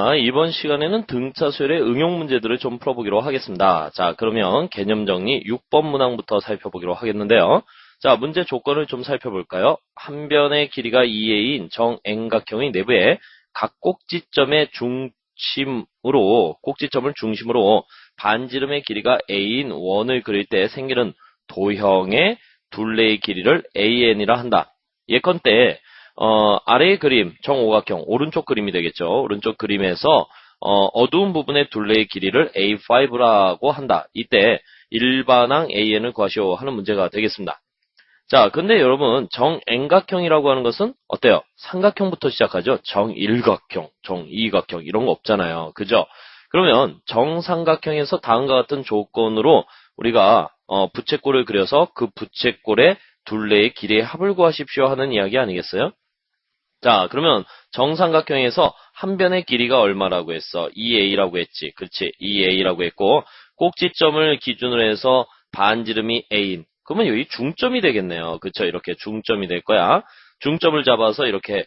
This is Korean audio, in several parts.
자, 이번 시간에는 등차 수열의 응용 문제들을 좀 풀어보기로 하겠습니다. 자, 그러면 개념 정리 6번 문항부터 살펴보기로 하겠는데요. 자, 문제 조건을 좀 살펴볼까요? 한 변의 길이가 2a인 정N각형의 내부에 각 꼭지점의 꼭지점을 중심으로 반지름의 길이가 a인 원을 그릴 때 생기는 도형의 둘레의 길이를 an이라 한다. 예컨대 아래의 그림, 정오각형, 오른쪽 그림이 되겠죠. 오른쪽 그림에서 어두운 부분의 둘레의 길이를 A5라고 한다. 이때 일반항 AN을 구하시오 하는 문제가 되겠습니다. 자, 근데 여러분, 정N각형이라고 하는 것은 어때요? 삼각형부터 시작하죠. 정일각형, 정이각형 이런 거 없잖아요. 그죠? 그러면 정삼각형에서 다음과 같은 조건으로 우리가 부채꼴을 그려서 그 부채꼴의 둘레의 길이의 합을 구하십시오 하는 이야기 아니겠어요? 자, 그러면 정삼각형에서 한 변의 길이가 얼마라고 했어? 2a라고 했지. 그렇지. 2a라고 했고 꼭지점을 기준으로 해서 반지름이 a인. 그러면 여기 중점이 되겠네요. 그렇죠? 이렇게 중점이 될 거야. 중점을 잡아서 이렇게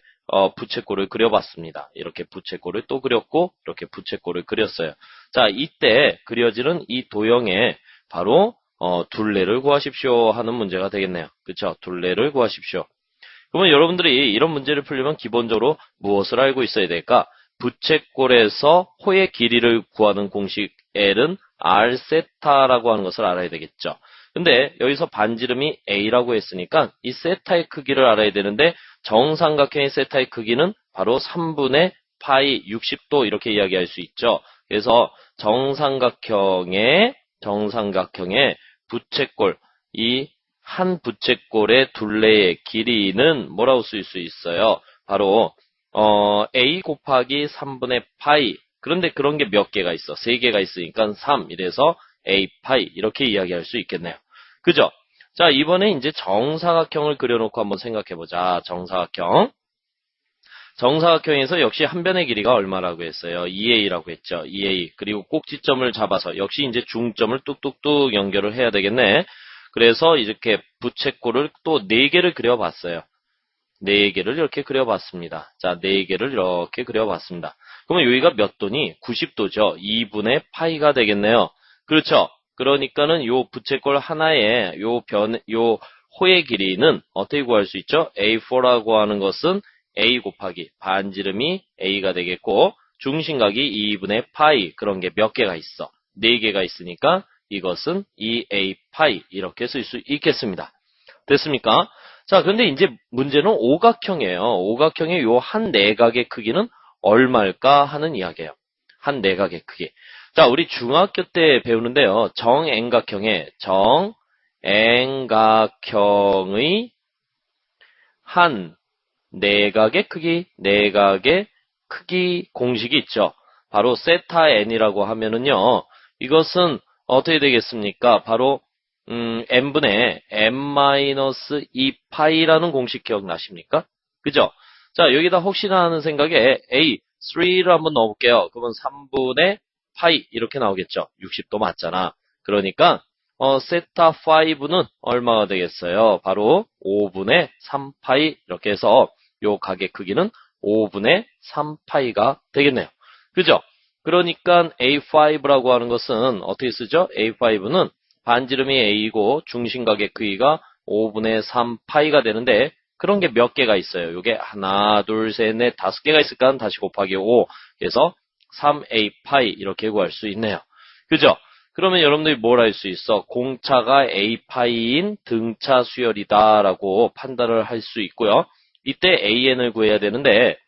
부채꼴을 그려봤습니다. 이렇게 부채꼴을 또 그렸고 이렇게 부채꼴을 그렸어요. 자, 이때 그려지는 이 도형에 바로 둘레를 구하십시오 하는 문제가 되겠네요. 그렇죠? 둘레를 구하십시오. 그러면 여러분들이 이런 문제를 풀려면 기본적으로 무엇을 알고 있어야 될까? 부채꼴에서 호의 길이를 구하는 공식 L은 R 세타라고 하는 것을 알아야 되겠죠. 근데 여기서 반지름이 A라고 했으니까 이 세타의 크기를 알아야 되는데 정삼각형의 세타의 크기는 바로 3분의 파이 60도 이렇게 이야기할 수 있죠. 그래서 정삼각형의 부채꼴 이 한 부채꼴의 둘레의 길이는 뭐라고 쓸 수 있어요? 바로 a 곱하기 3분의 파이. 그런데 그런 게 몇 개가 있어? 3개가 있으니까 3. 이래서 a 파이 이렇게 이야기할 수 있겠네요. 그죠? 자, 이번에 이제 정사각형을 그려놓고 한번 생각해보자. 정사각형에서 역시 한 변의 길이가 얼마라고 했어요? 2a라고 했죠. 2a. 그리고 꼭지점을 잡아서 역시 이제 중점을 뚝뚝뚝 연결을 해야 되겠네. 그래서 이렇게 부채꼴을 또 4개를 그려봤어요. 4개를 이렇게 그려봤습니다. 자, 4개를 이렇게 그려봤습니다. 그러면 여기가 몇 도니? 90도죠. 2분의 파이가 되겠네요. 그렇죠? 그러니까는 요 부채꼴 하나의 요 호의 길이는 어떻게 구할 수 있죠? A4라고 하는 것은 A 곱하기 반지름이 A가 되겠고 중심각이 2분의 파이 그런 게 몇 개가 있어? 4개가 있으니까 이것은 2a 파이 이렇게 쓸 수 있겠습니다. 됐습니까? 자, 그런데 이제 문제는 오각형이에요. 오각형의 요 한 내각의 크기는 얼마일까 하는 이야기예요. 한 내각의 크기. 자, 우리 중학교 때 배우는데요. 정N각형의 한 내각의 크기 공식이 있죠. 바로 세타 n이라고 하면은요. 이것은 어떻게 되겠습니까? 바로 n분의 n-2파이라는 공식 기억나십니까? 그죠? 자, 여기다 혹시나 하는 생각에 a 3를 한번 넣어볼게요. 그러면 3분의 파이 이렇게 나오겠죠. 60도 맞잖아. 그러니까 세타 5는 얼마가 되겠어요? 바로 5분의 3파이 이렇게 해서 요 각의 크기는 5분의 3파이가 되겠네요. 그죠? 그러니까 A5라고 하는 것은 어떻게 쓰죠? A5는 반지름이 A이고 중심각의 크기가 5분의 3파이가 되는데 그런 게 몇 개가 있어요? 요게 하나, 둘, 셋, 넷, 5개가 있을까? 다시 곱하기 5 그래서 3A 파이 이렇게 구할 수 있네요. 그죠? 그러면 여러분들이 뭘 할 수 있어? 공차가 A파이인 등차 수열이다 라고 판단을 할 수 있고요. 이때 AN을 구해야 되는데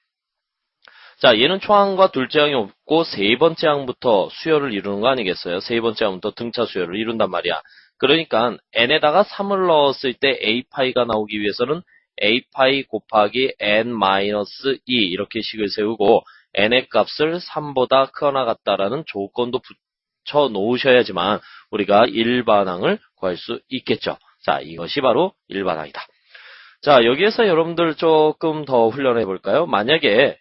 자, 얘는 초항과 둘째 항이 없고 세 번째 항부터 수열을 이루는 거 아니겠어요? 세 번째 항부터 등차 수열을 이룬단 말이야. 그러니까 n에다가 3을 넣었을 때 a파이가 나오기 위해서는 a파이 곱하기 n-2 이렇게 식을 세우고 n의 값을 3보다 크거나 같다라는 조건도 붙여 놓으셔야지만 우리가 일반항을 구할 수 있겠죠. 자, 이것이 바로 일반항이다. 자, 여기에서 여러분들 조금 더 훈련해 볼까요? 만약에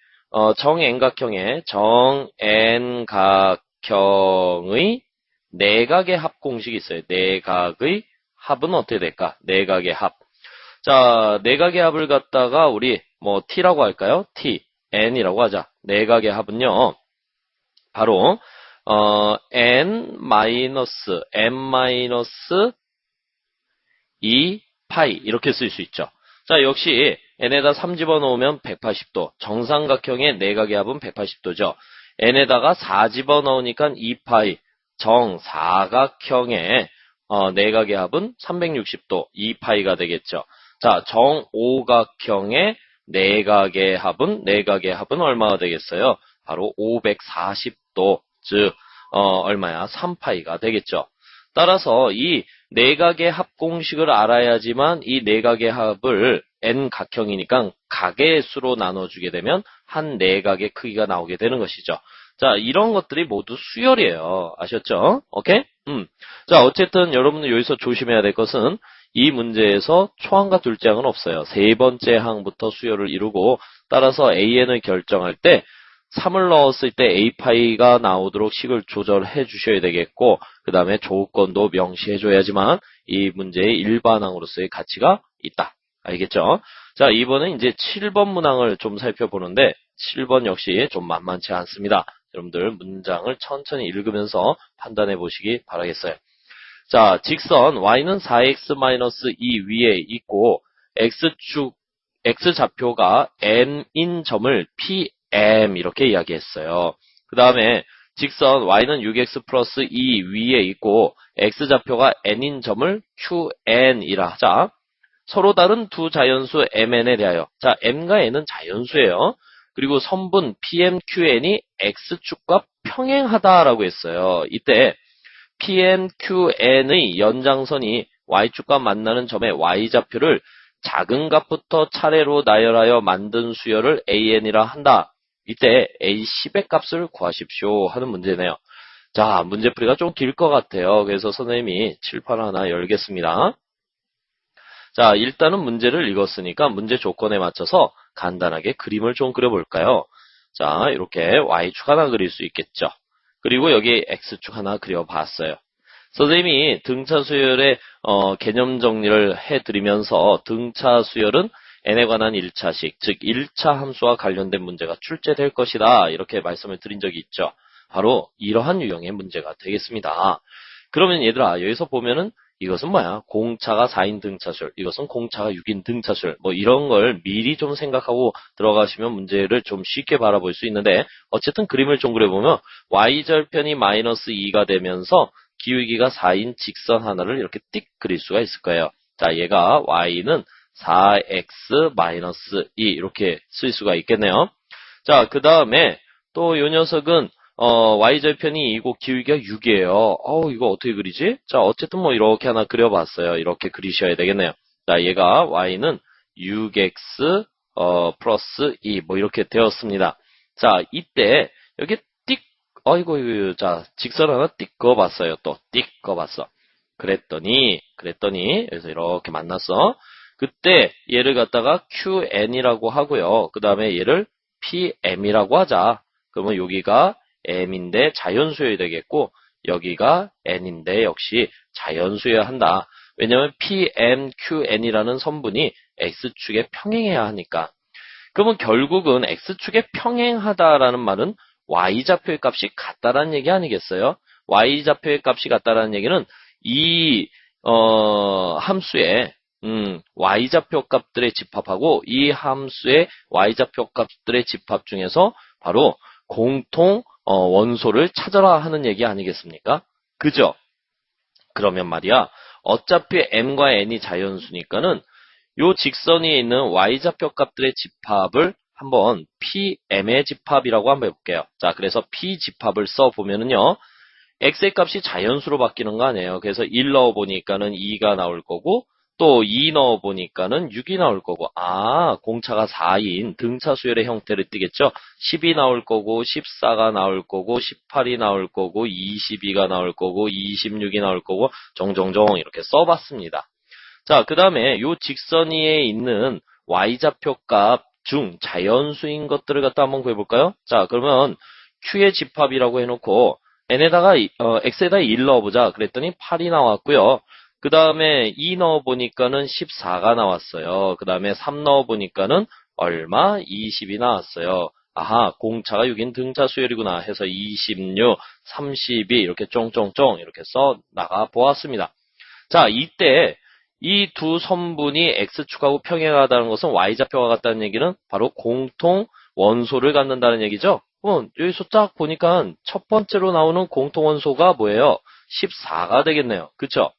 정N각형의 내각의 합 공식이 있어요. 내각의 합은 어떻게 될까? 내각의 합. 자, 내각의 합을 갖다가 우리 t라고 할까요? t, n이라고 하자. 내각의 합은요. 바로 n 마이너스 m 마이너스 2 파이 이렇게 쓸 수 있죠. 자, 역시 n에다 3 집어넣으면 180도. 정삼각형의 내각의 합은 180도죠. n에다가 4 집어넣으니까 2파이. 정사각형의 내각의 합은 360도. 2파이가 되겠죠. 자, 정오각형의 내각의 합은 얼마가 되겠어요? 바로 540도. 즉 얼마야? 3파이가 되겠죠. 따라서 이 내각의 합 공식을 알아야지만 이 내각의 합을 n 각형이니까 각의 수로 나눠주게 되면 한 내각의 크기가 나오게 되는 것이죠. 자, 이런 것들이 모두 수열이에요. 아셨죠? 오케이? 자, 어쨌든 여러분들 여기서 조심해야 될 것은 이 문제에서 초항과 둘째 항은 없어요. 세 번째 항부터 수열을 이루고 따라서 an을 결정할 때 3을 넣었을 때 a파이가 나오도록 식을 조절해 주셔야 되겠고 그 다음에 조건도 명시해 줘야지만 이 문제의 일반항으로서의 가치가 있다. 알겠죠? 자, 이번엔 이제 7번 문항을 좀 살펴보는데 7번 역시 좀 만만치 않습니다. 여러분들 문장을 천천히 읽으면서 판단해 보시기 바라겠어요. 자, 직선 y는 4x-2 위에 있고 x축 x좌표가 m인 점을 pm 이렇게 이야기했어요. 그 다음에 직선 y는 6x 플러스 2 위에 있고 x좌표가 n인 점을 qn이라 하자. 서로 다른 두 자연수 mn에 대하여. 자, m과 n은 자연수예요. 그리고 선분 pm, qn이 x축과 평행하다라고 했어요. 이때 pm, qn의 연장선이 y축과 만나는 점의 y좌표를 작은 값부터 차례로 나열하여 만든 수열을 an이라 한다. 이때 a10의 값을 구하십시오 하는 문제네요. 자, 문제풀이가 좀 길 것 같아요. 그래서 선생님이 칠판 하나 열겠습니다. 자, 일단은 문제를 읽었으니까 문제 조건에 맞춰서 간단하게 그림을 좀 그려볼까요? 자, 이렇게 y축 하나 그릴 수 있겠죠. 그리고 여기 x축 하나 그려봤어요. 선생님이 등차 수열의 개념 정리를 해드리면서 등차 수열은 n에 관한 1차식, 즉 1차 함수와 관련된 문제가 출제될 것이다. 이렇게 말씀을 드린 적이 있죠. 바로 이러한 유형의 문제가 되겠습니다. 그러면 얘들아, 여기서 보면은 이것은 뭐야? 공차가 4인 등차수열, 이것은 공차가 6인 등차수열, 뭐 이런 걸 미리 좀 생각하고 들어가시면 문제를 좀 쉽게 바라볼 수 있는데 어쨌든 그림을 좀 그려보면 y절편이 마이너스 2가 되면서 기울기가 4인 직선 하나를 이렇게 띡 그릴 수가 있을 거예요. 자, 얘가 y는 4x 마이너스 2 이렇게 쓸 수가 있겠네요. 자, 그 다음에 또 이 녀석은 y절편이 2고 기울기가 6이에요. 이거 어떻게 그리지? 자, 어쨌든 뭐 이렇게 하나 그려봤어요. 이렇게 그리셔야 되겠네요. 자, 얘가 y는 6x 플러스 2 뭐 이렇게 되었습니다. 자, 이때 여기 띡 이거 자, 직선 하나 띡 그어봤어요. 또 띡 그어봤어. 그랬더니 여기서 이렇게 만났어. 그때 얘를 갖다가 qn이라고 하고요. 그 다음에 얘를 pm이라고 하자. 그러면 여기가 m인데 자연수여야 되겠고 여기가 n인데 역시 자연수여야 한다. 왜냐하면 pm, qn이라는 선분이 x축에 평행해야 하니까. 그러면 결국은 x축에 평행하다라는 말은 y좌표의 값이 같다라는 얘기 아니겠어요? y좌표의 값이 같다라는 얘기는 이 함수의 y좌표 값들의 집합하고 이 함수의 y좌표 값들의 집합 중에서 바로 공통 원소를 찾아라 하는 얘기 아니겠습니까? 그죠? 그러면 말이야, 어차피 m과 n이 자연수니까는 요 직선이 있는 y좌표 값들의 집합을 한번 pm의 집합이라고 한번 해볼게요. 자, 그래서 p 집합을 써보면은요, x의 값이 자연수로 바뀌는 거 아니에요. 그래서 1 넣어보니까는 2가 나올 거고, 또 2 넣어보니까는 6이 나올 거고, 공차가 4인 등차 수열의 형태를 띠겠죠? 10이 나올 거고, 14가 나올 거고, 18이 나올 거고, 22가 나올 거고, 26이 나올 거고, 종종종 이렇게 써봤습니다. 자, 그 다음에 요 직선 위에 있는 y좌표 값 중 자연수인 것들을 갖다 한번 구해볼까요? 자, 그러면 q의 집합이라고 해놓고 n에다가 x에다 1 넣어보자. 그랬더니 8이 나왔고요. 그 다음에 2 넣어보니까는 14가 나왔어요. 그 다음에 3 넣어보니까는 얼마? 20이 나왔어요. 아하, 공차가 6인 등차 수열이구나 해서 26, 32 이렇게 쫑쫑쫑 이렇게 써 나가 보았습니다. 자, 이때 이 두 선분이 x축하고 평행하다는 것은 y좌표가 같다는 얘기는 바로 공통 원소를 갖는다는 얘기죠. 여기서 딱 보니까 첫 번째로 나오는 공통 원소가 뭐예요? 14가 되겠네요. 그쵸?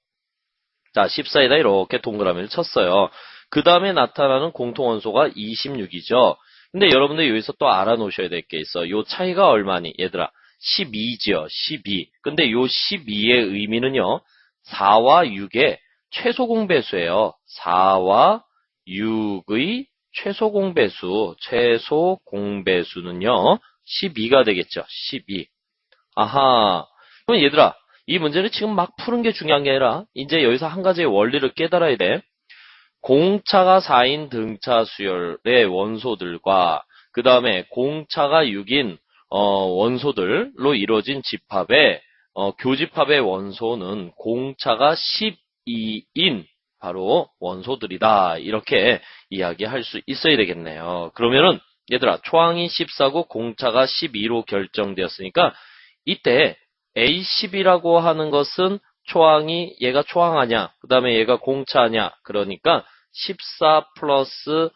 자, 14에다 이렇게 동그라미를 쳤어요. 그 다음에 나타나는 공통 원소가 26이죠. 근데 여러분들 여기서 또 알아놓으셔야 될 게 있어. 요 차이가 얼마니? 얘들아, 12지요. 12. 근데 요 12의 의미는요. 4와 6의 최소 공배수예요. 4와 6의 최소 공배수는요. 12가 되겠죠. 12. 아하. 그럼 얘들아, 이 문제를 지금 막 푸는 게 중요한 게 아니라 이제 여기서 한 가지의 원리를 깨달아야 돼. 공차가 4인 등차 수열의 원소들과 그 다음에 공차가 6인 원소들로 이루어진 집합의 교집합의 원소는 공차가 12인 바로 원소들이다. 이렇게 이야기할 수 있어야 되겠네요. 그러면은 얘들아, 초항이 14고 공차가 12로 결정되었으니까 이때 A10이라고 하는 것은 초항이 얘가 초항 아냐, 그 다음에 얘가 공차냐, 그러니까 14 플러스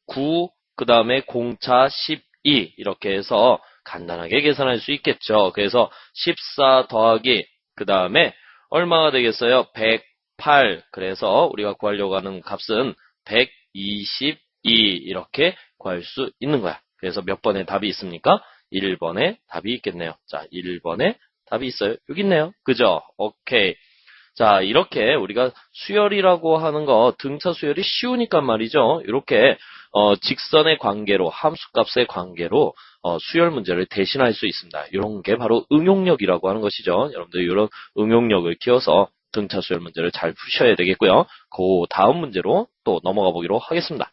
9, 그 다음에 공차 12 이렇게 해서 간단하게 계산할 수 있겠죠. 그래서 14 더하기 그 다음에 얼마가 되겠어요? 108. 그래서 우리가 구하려고 하는 값은 122 이렇게 구할 수 있는 거야. 그래서 몇 번의 답이 있습니까? 1번에 답이 있겠네요. 자, 1번에 답이 있어요. 여기 있네요. 그죠? 오케이. 자, 이렇게 우리가 수열이라고 하는 거, 등차 수열이 쉬우니까 말이죠. 이렇게 직선의 관계로, 함수값의 관계로 수열 문제를 대신할 수 있습니다. 이런 게 바로 응용력이라고 하는 것이죠. 여러분들 이런 응용력을 키워서 등차 수열 문제를 잘 푸셔야 되겠고요. 그 다음 문제로 또 넘어가 보기로 하겠습니다.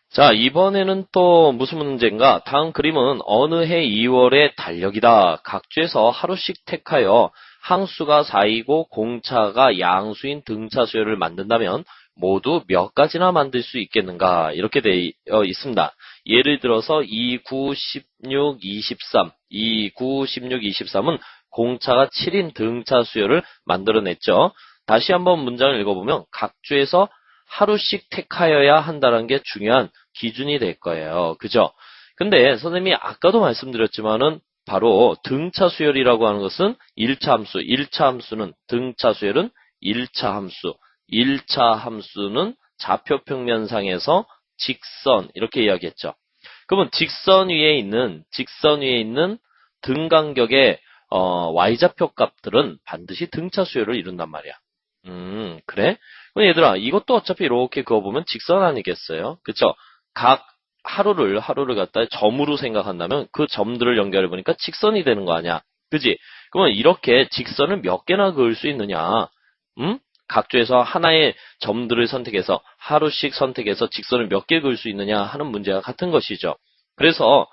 자, 이번에는 또 무슨 문제인가? 다음 그림은 어느 해 2월의 달력이다. 각 주에서 하루씩 택하여 항수가 4이고 공차가 양수인 등차 수열을 만든다면 모두 몇 가지나 만들 수 있겠는가? 이렇게 되어 있습니다. 예를 들어서 2, 9, 16, 23. 2, 9, 16, 23은 공차가 7인 등차 수열을 만들어냈죠. 다시 한번 문장을 읽어보면 각 주에서 하루씩 택하여야 한다는 게 중요한 기준이 될 거예요. 그죠? 근데 선생님이 아까도 말씀드렸지만은 바로 등차 수열이라고 하는 것은 1차 함수, 1차 함수는 등차 수열은 1차 함수, 1차 함수는 좌표 평면상에서 직선 이렇게 이야기했죠. 그러면 직선 위에 있는 등 간격의 y좌표 값들은 반드시 등차 수열을 이룬단 말이야. 그래? 그럼 얘들아, 이것도 어차피 이렇게 그어보면 직선 아니겠어요? 그쵸? 각 하루를 갖다 점으로 생각한다면 그 점들을 연결해 보니까 직선이 되는 거 아니야? 그지? 그러면 이렇게 직선을 몇 개나 그을 수 있느냐? 각 주에서 하나의 점들을 선택해서 하루씩 선택해서 직선을 몇 개 그을 수 있느냐 하는 문제가 같은 것이죠. 그래서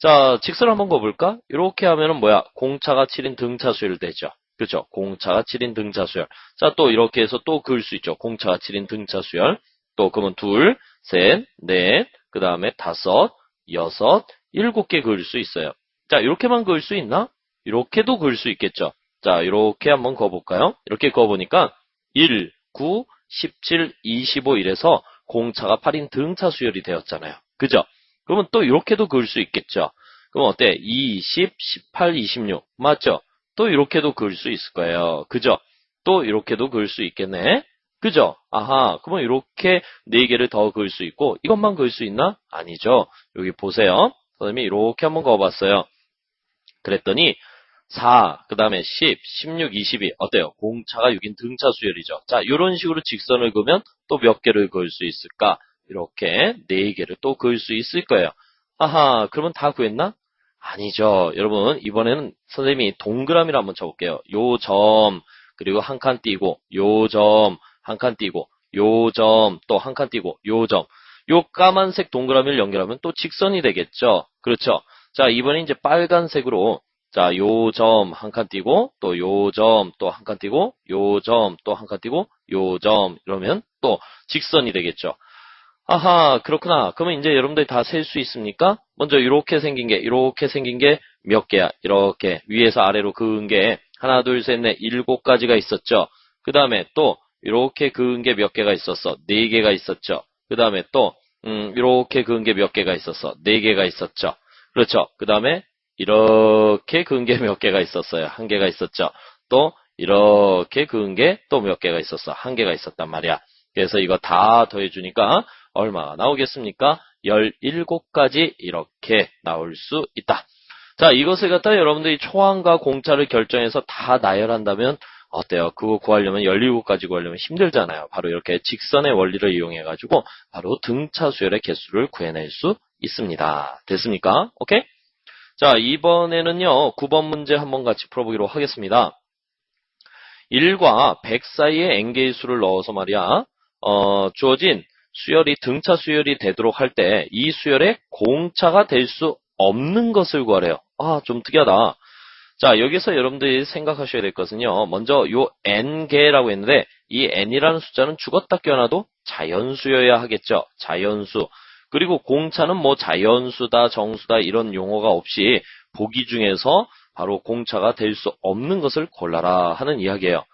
자, 직선을 한번 그어볼까? 이렇게 하면은 뭐야? 공차가 7인 등차 수열 되죠. 그렇죠? 공차가 7인 등차 수열. 자, 또 이렇게 해서 또 그을 수 있죠. 공차가 7인 등차 수열. 또 그러면 둘, 셋, 넷, 그 다음에 다섯, 여섯, 7개 그을 수 있어요. 자, 이렇게만 그을 수 있나? 이렇게도 그을 수 있겠죠. 자, 이렇게 한번 그어볼까요? 이렇게 그어보니까 1, 9, 17, 25 이래서 공차가 8인 등차 수열이 되었잖아요. 그죠? 그러면 또 이렇게도 그을 수 있겠죠. 그럼 어때? 20, 18, 26 맞죠? 또 이렇게도 그을 수 있을 거예요. 그죠? 또 이렇게도 그을 수 있겠네. 그죠? 아하, 그러면 이렇게 4개를 더 그을 수 있고 이것만 그을 수 있나? 아니죠. 여기 보세요. 선생님이 이렇게 한번 그어봤어요. 그랬더니 4, 그 다음에 10, 16, 22 어때요? 공차가 6인 등차 수열이죠. 자, 이런 식으로 직선을 그으면 또 몇 개를 그을 수 있을까? 이렇게 4개를 또 그을 수 있을 거예요. 아하, 그러면 다 구했나? 아니죠. 여러분, 이번에는 선생님이 동그라미를 한번 쳐볼게요. 요 점, 그리고 한 칸 띄고, 요 점, 한 칸 띄고, 요 점, 또 한 칸 띄고, 요 점. 요 까만색 동그라미를 연결하면 또 직선이 되겠죠. 그렇죠. 자, 이번에 이제 빨간색으로, 자, 요 점 한 칸 띄고, 또 요 점 또 한 칸 띄고, 요 점 또 한 칸 띄고, 요 점, 이러면 또 직선이 되겠죠. 아하, 그렇구나. 그러면 이제 여러분들이 다 셀 수 있습니까? 먼저 이렇게 생긴 게 몇 개야? 이렇게 위에서 아래로 그은 게 하나, 둘, 셋, 넷, 7가지가 있었죠. 그 다음에 또 이렇게 그은 게 몇 개가 있었어? 4개가 있었죠. 그 다음에 또 이렇게 그은 게 몇 개가 있었어? 4개가 있었죠. 그렇죠. 그 다음에 이렇게 그은 게 몇 개가 있었어요? 1개가 있었죠. 또 이렇게 그은 게 또 몇 개가 있었어? 1개가 있었단 말이야. 그래서 이거 다 더해주니까 얼마가 나오겠습니까? 17가지 이렇게 나올 수 있다. 자, 이것을 갖다 여러분들이 초항과 공차를 결정해서 다 나열한다면 어때요? 그거 구하려면 17가지 구하려면 힘들잖아요. 바로 이렇게 직선의 원리를 이용해가지고 바로 등차 수열의 개수를 구해낼 수 있습니다. 됐습니까? 오케이? 자, 이번에는요, 9번 문제 한번 같이 풀어보기로 하겠습니다. 1과 100 사이에 n개의 수를 넣어서 말이야, 주어진 수열이 등차 수열이 되도록 할 때 이 수열의 공차가 될 수 없는 것을 구하래요. 아, 좀 특이하다. 자, 여기서 여러분들이 생각하셔야 될 것은요. 먼저 요 n개라고 했는데 이 n이라는 숫자는 죽었다 깨어나도 자연수여야 하겠죠. 자연수. 그리고 공차는 뭐 자연수다, 정수다 이런 용어가 없이 보기 중에서 바로 공차가 될 수 없는 것을 골라라 하는 이야기예요.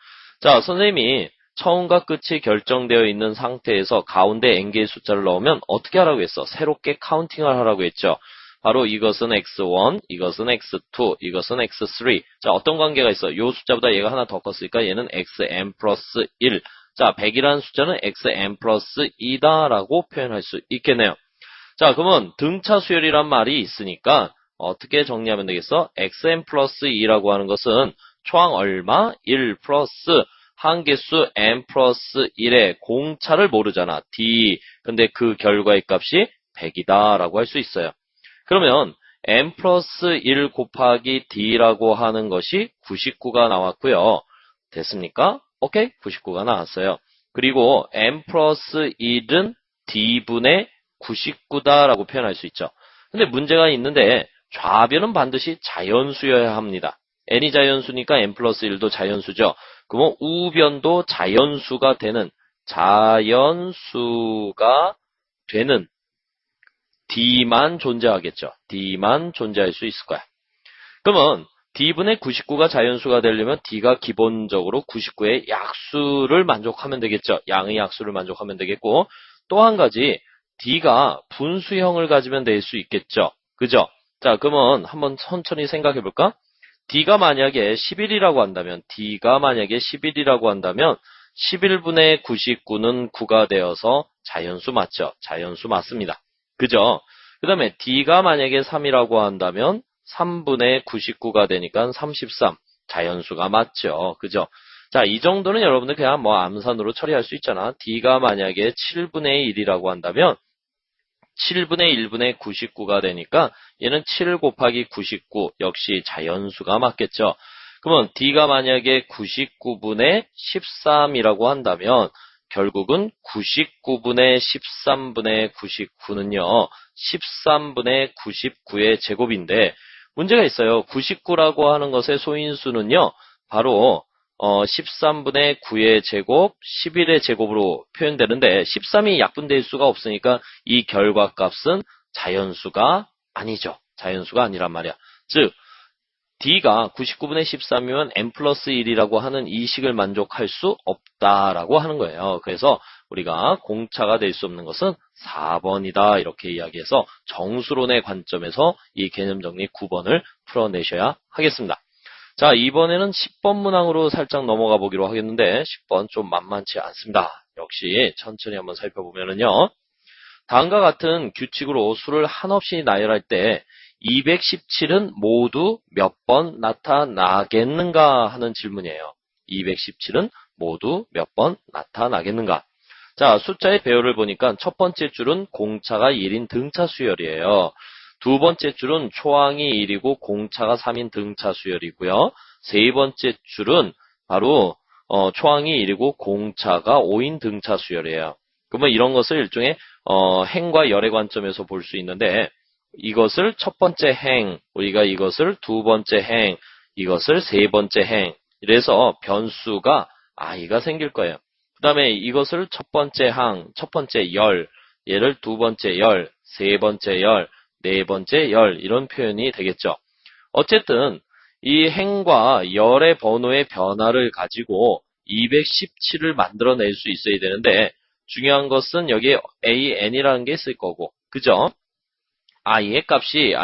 자, 선생님이 처음과 끝이 결정되어 있는 상태에서 가운데 n개의 숫자를 넣으면 어떻게 하라고 했어? 새롭게 카운팅을 하라고 했죠. 바로 이것은 x1, 이것은 x2, 이것은 x3. 자, 어떤 관계가 있어? 이 숫자보다 얘가 하나 더 컸으니까 얘는 xn 플러스 1. 자, 100이라는 숫자는 xn 플러스 2다라고 표현할 수 있겠네요. 자, 그러면 등차 수열이란 말이 있으니까 어떻게 정리하면 되겠어? xn 플러스 2라고 하는 것은 초항 얼마? 1 플러스 한개수 n 플러스 1의 공차를 모르잖아. d. 근데 그 결과의 값이 100이다라고 할 수 있어요. 그러면 n 플러스 1 곱하기 d라고 하는 것이 99가 나왔고요. 됐습니까? 오케이? 99가 나왔어요. 그리고 n 플러스 1은 d분의 99다라고 표현할 수 있죠. 근데 문제가 있는데 좌변은 반드시 자연수여야 합니다. n이 자연수니까 n 플러스 1도 자연수죠. 그러면 우변도 자연수가 되는 D만 존재하겠죠. D만 존재할 수 있을 거야. 그러면 D분의 99가 자연수가 되려면 D가 기본적으로 99의 약수를 만족하면 되겠죠. 양의 약수를 만족하면 되겠고 또 한 가지 D가 분수형을 가지면 될 수 있겠죠. 그죠? 자, 그러면 한번 천천히 생각해 볼까? D가 만약에 11이라고 한다면 11분의 99는 9가 되어서 자연수 맞죠? 자연수 맞습니다. 그죠? 그 다음에 D가 만약에 3이라고 한다면 3분의 99가 되니까 33. 자연수가 맞죠? 그죠? 자, 이 정도는 여러분들 그냥 뭐 암산으로 처리할 수 있잖아. D가 만약에 7분의 1이라고 한다면 7분의 1분의 99가 되니까 얘는 7 곱하기 99 역시 자연수가 맞겠죠. 그러면 D가 만약에 99분의 13이라고 한다면 결국은 99분의 13분의 99는요. 13분의 99의 제곱인데 문제가 있어요. 99라고 하는 것의 소인수는요. 바로 13분의 9의 제곱, 11의 제곱으로 표현되는데 13이 약분될 수가 없으니까 이 결과값은 자연수가 아니죠. 자연수가 아니란 말이야. 즉 D가 99분의 13이면 n 플러스 1이라고 하는 이 식을 만족할 수 없다라고 하는 거예요. 그래서 우리가 공차가 될 수 없는 것은 4번이다 이렇게 이야기해서 정수론의 관점에서 이 개념 정리 9번을 풀어내셔야 하겠습니다. 자, 이번에는 10번 문항으로 살짝 넘어가 보기로 하겠는데 10번 좀 만만치 않습니다. 역시 천천히 한번 살펴보면은요. 다음과 같은 규칙으로 수를 한없이 나열할 때 217은 모두 몇 번 나타나겠는가 하는 질문이에요. 217은 모두 몇 번 나타나겠는가? 자, 숫자의 배열을 보니까 첫 번째 줄은 공차가 1인 등차 수열이에요. 두 번째 줄은 초항이 1이고 공차가 3인 등차 수열이고요. 세 번째 줄은 바로 초항이 1이고 공차가 5인 등차 수열이에요. 그러면 이런 것을 일종의 행과 열의 관점에서 볼 수 있는데 이것을 첫 번째 행, 우리가 이것을 두 번째 행, 이것을 세 번째 행 이래서 변수가 i가 생길 거예요. 그 다음에 이것을 첫 번째 항, 첫 번째 열, 얘를 두 번째 열, 세 번째 열, 네 번째 열 이런 표현이 되겠죠. 어쨌든 이 행과 열의 번호의 변화를 가지고 217을 만들어낼 수 있어야 되는데 중요한 것은 여기에 AN이라는 게 있을 거고 그죠? i의 값이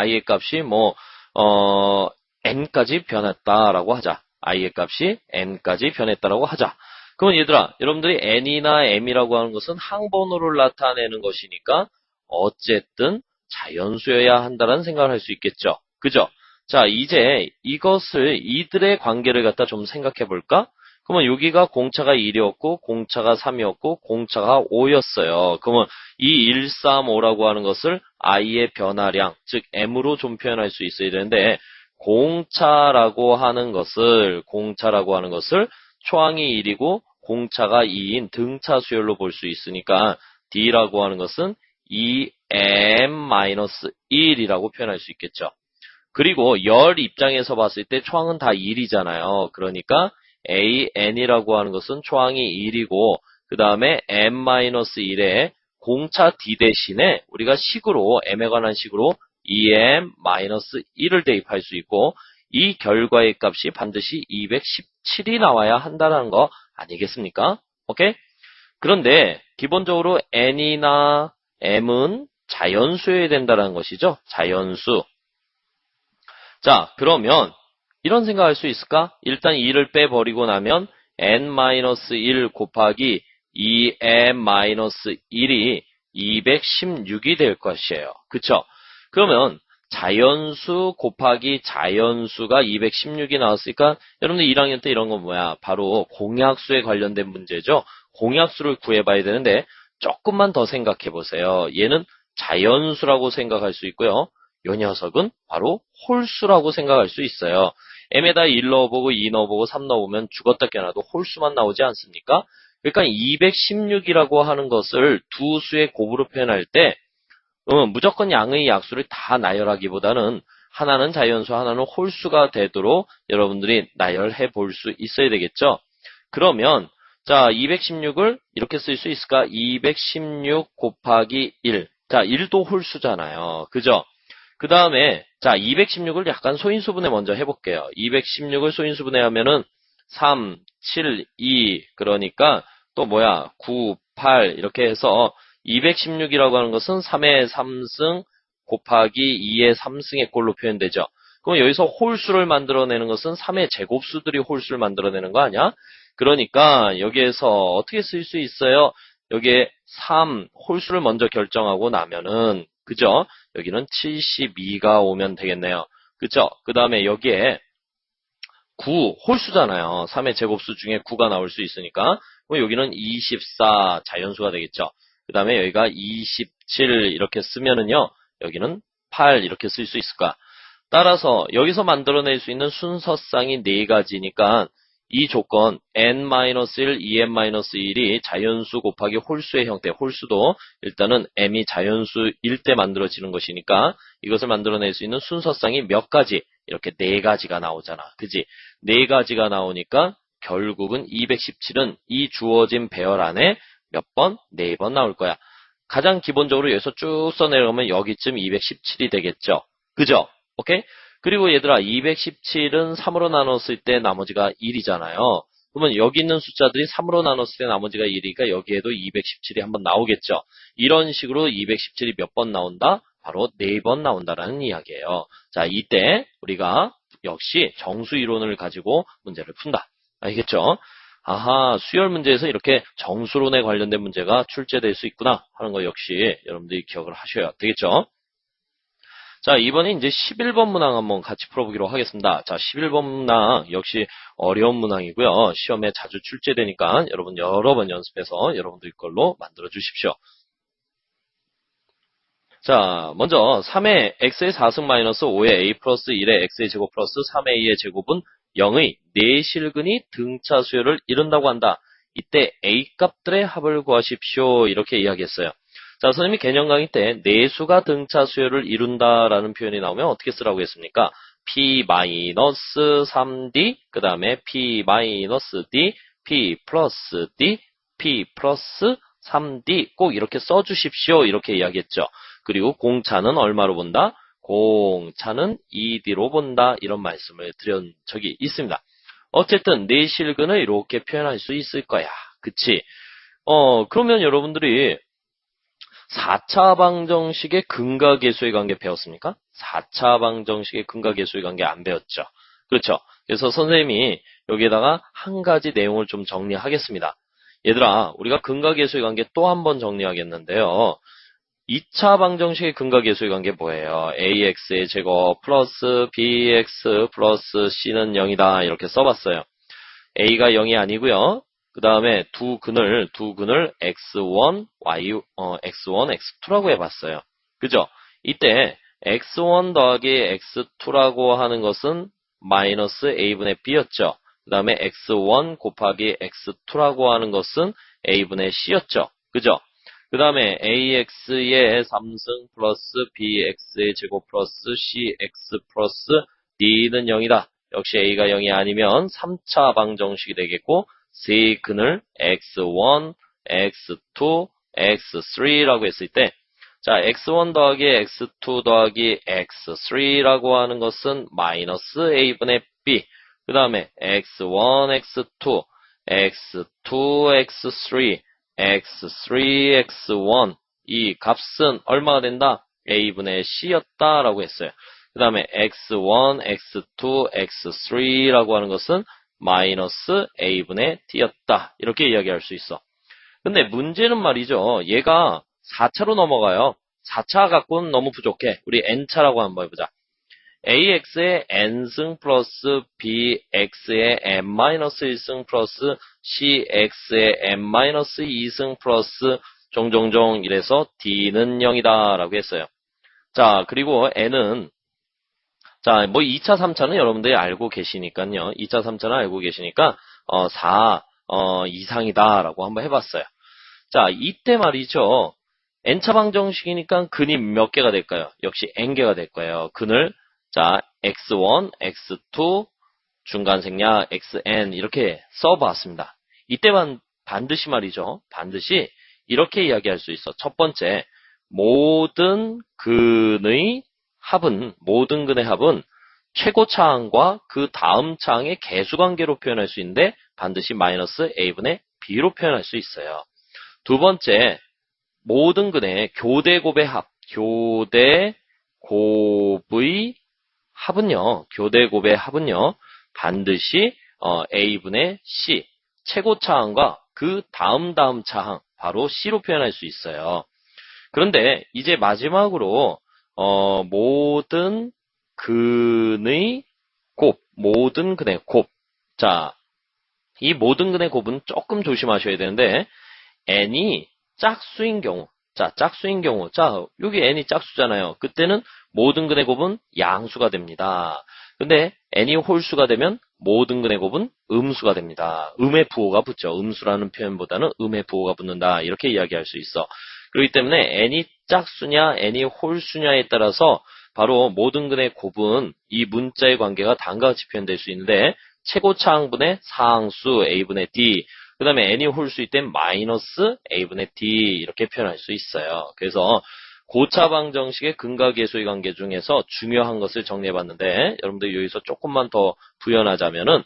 n까지 변했다라고 하자. i의 값이 n까지 변했다라고 하자. 그러면 얘들아, 여러분들이 n이나 m이라고 하는 것은 항번호를 나타내는 것이니까 어쨌든 자연수여야 한다는 생각을 할 수 있겠죠. 그죠? 자, 이제 이들의 관계를 갖다 좀 생각해 볼까? 그러면 여기가 공차가 1이었고, 공차가 3이었고, 공차가 5였어요. 그러면 이 1, 3, 5라고 하는 것을 i의 변화량, 즉 m으로 좀 표현할 수 있어야 되는데 공차라고 하는 것을 초항이 1이고 공차가 2인 등차 수열로 볼 수 있으니까 d라고 하는 것은 2m-1이라고 표현할 수 있겠죠. 그리고 열 입장에서 봤을 때 초항은 다 1이잖아요. 그러니까 AN이라고 하는 것은 초항이 1이고 그 다음에 M-1에 공차 D 대신에 우리가 식으로 M에 관한 식으로 EM-1을 대입할 수 있고 이 결과의 값이 반드시 217이 나와야 한다는 거 아니겠습니까? 오케이? 그런데 기본적으로 N이나 M은 자연수여야 된다는 것이죠. 자연수. 자, 그러면 이런 생각할 수 있을까? 일단 2를 빼버리고 나면 n-1 곱하기 2m-1이 216이 될 것이에요. 그쵸? 그러면 자연수 곱하기 자연수가 216이 나왔으니까 여러분들 1학년 때 이런 건 뭐야? 바로 공약수에 관련된 문제죠. 공약수를 구해봐야 되는데 조금만 더 생각해 보세요. 얘는 자연수라고 생각할 수 있고요. 요 녀석은 바로 홀수라고 생각할 수 있어요. m에다 1 넣어보고 2 넣어보고 3 넣어보면 죽었다 깨어나도 홀수만 나오지 않습니까? 그러니까 216이라고 하는 것을 두 수의 곱으로 표현할 때 무조건 양의 약수를 다 나열하기보다는 하나는 자연수, 하나는 홀수가 되도록 여러분들이 나열해 볼 수 있어야 되겠죠. 그러면 자 216을 이렇게 쓸 수 있을까? 216 곱하기 1. 자 1도 홀수잖아요. 그죠? 그 다음에 자 216을 약간 소인수분해 먼저 해볼게요. 216을 소인수분해 하면은 3, 7, 2 그러니까 또 뭐야 9, 8 이렇게 해서 216이라고 하는 것은 3의 3승 곱하기 2의 3승의 꼴로 표현되죠. 그럼 여기서 홀수를 만들어내는 것은 3의 제곱수들이 홀수를 만들어내는 거 아니야? 그러니까 여기에서 어떻게 쓸 수 있어요? 여기에 3 홀수를 먼저 결정하고 나면은 그죠? 여기는 72가 오면 되겠네요. 그죠? 그 다음에 여기에 9 홀수잖아요. 3의 제곱수 중에 9가 나올 수 있으니까 그럼 여기는 24 자연수가 되겠죠. 그 다음에 여기가 27 이렇게 쓰면은요. 여기는 8 이렇게 쓸 수 있을까? 따라서 여기서 만들어낼 수 있는 순서쌍이 4가지니까 이 조건 n-1, 2n-1이 자연수 곱하기 홀수의 형태, 홀수도 일단은 m이 자연수일 때 만들어지는 것이니까 이것을 만들어낼 수 있는 순서쌍이 몇 가지? 이렇게 4가지가 나오잖아. 그지? 4가지가 나오니까 결국은 217은 이 주어진 배열 안에 몇 번? 4번 나올 거야. 가장 기본적으로 여기서 쭉 써내려가면 여기쯤 217이 되겠죠. 그죠? 오케이? 그리고 얘들아 217은 3으로 나눴을 때 나머지가 1이잖아요. 그러면 여기 있는 숫자들이 3으로 나눴을 때 나머지가 1이니까 여기에도 217이 한번 나오겠죠. 이런 식으로 217이 몇 번 나온다? 바로 4번 나온다라는 이야기예요. 자, 이때 우리가 역시 정수 이론을 가지고 문제를 푼다. 알겠죠? 아하, 수열 문제에서 이렇게 정수론에 관련된 문제가 출제될 수 있구나 하는 거 역시 여러분들이 기억을 하셔야 되겠죠? 자, 이번에 이제 11번 문항 한번 같이 풀어보기로 하겠습니다. 자, 11번 문항 역시 어려운 문항이고요. 시험에 자주 출제되니까 여러분 여러 번 연습해서 여러분들 걸로 만들어 주십시오. 자, 먼저 3의 x의 4승 마이너스 5의 a 플러스 1의 x의 제곱 플러스 3a의 제곱은 0의 내실근이 등차 수열을 이룬다고 한다. 이때 a 값들의 합을 구하십시오. 이렇게 이야기했어요. 자, 선생님이 개념 강의 때 내수가 등차 수열을 이룬다라는 표현이 나오면 어떻게 쓰라고 했습니까? p-3d 그 다음에 p-d, p 플러스 d, p 플러스 3D 꼭 이렇게 써주십시오. 이렇게 이야기했죠. 그리고 공차는 얼마로 본다? 공차는 2D로 본다. 이런 말씀을 드린 적이 있습니다. 어쨌든 내실근을 이렇게 표현할 수 있을 거야. 그치? 그러면 여러분들이 4차 방정식의 근각계수의 관계 배웠습니까? 4차 방정식의 근각계수의 관계 안 배웠죠. 그렇죠. 그래서 선생님이 여기에다가 한 가지 내용을 좀 정리하겠습니다. 얘들아, 우리가 근각계수의 관계 또 한 번 정리하겠는데요. 2차 방정식의 근각계수의 관계 뭐예요? ax의 제곱 플러스 bx 플러스 c는 0이다. 이렇게 써봤어요. a가 0이 아니고요. 그 다음에 두 근을 x1, x1, x2라고 해봤어요. 그죠? 이때 x1 더하기 x2라고 하는 것은 마이너스 a분의 b였죠. 그 다음에 x1 곱하기 x2라고 하는 것은 a분의 c였죠. 그죠? 그 다음에 ax의 3승 플러스 bx의 제곱 플러스 cx 플러스 d는 0이다. 역시 a가 0이 아니면 3차 방정식이 되겠고 세 근을 x1, x2, x3라고 했을 때 자, x1 더하기 x2 더하기 x3라고 하는 것은 마이너스 a분의 b. 그 다음에 x1, x2, x2, x3, x3, x1 이 값은 얼마가 된다? a분의 c였다라고 했어요. 그 다음에 x1, x2, x3라고 하는 것은 마이너스 a분의 t였다. 이렇게 이야기할 수 있어. 근데 문제는 말이죠. 얘가 4차로 넘어가요. 4차 갖고는 너무 부족해. 우리 n차라고 한번 해보자. ax의 n승 플러스 bx의 n-1승 플러스 cx의 n-2승 플러스 종종종 이래서 d는 0이다 라고 했어요. 자, 그리고 n은 자, 뭐 2차, 3차는 여러분들이 알고 계시니까요. 2차, 3차는 알고 계시니까 4 이상이다라고 한번 해봤어요. 자, 이때 말이죠. n차 방정식이니까 근이 몇 개가 될까요? 역시 n개가 될 거예요. 근을 자, x1, x2, 중간 생략, xn 이렇게 써봤습니다. 이때만 반드시 말이죠. 반드시 이렇게 이야기할 수 있어. 첫 번째, 모든 근의 합은 최고차항과 그 다음 차항의 계수관계로 표현할 수 있는데 반드시 마이너스 a분의 b로 표현할 수 있어요. 두 번째, 모든 근의 교대곱의 합, 교대곱의 합은요, 반드시 a분의 c, 최고차항과 그 다음 차항, 바로 c로 표현할 수 있어요. 그런데 이제 마지막으로 모든 근의 곱. 자, 이 모든 근의 곱은 조금 조심하셔야 되는데 n이 짝수인 경우. 자, 여기 n이 짝수잖아요. 그때는 모든 근의 곱은 양수가 됩니다. 근데 n이 홀수가 되면 모든 근의 곱은 음수가 됩니다. 음의 부호가 붙죠. 음수라는 표현보다는 음의 부호가 붙는다. 이렇게 이야기할 수 있어. 그렇기 때문에 n이 짝수냐, n이 홀수냐에 따라서 바로 모든 근의 곱은 이 문자의 관계가 다음과 같이 표현될 수 있는데 최고차항분의 상수 a분의 d, 그 다음에 n이 홀수일 땐 마이너스 a분의 d 이렇게 표현할 수 있어요. 그래서 고차 방정식의 근각계수의 관계 중에서 중요한 것을 정리해봤는데 여러분들 여기서 조금만 더 부연하자면은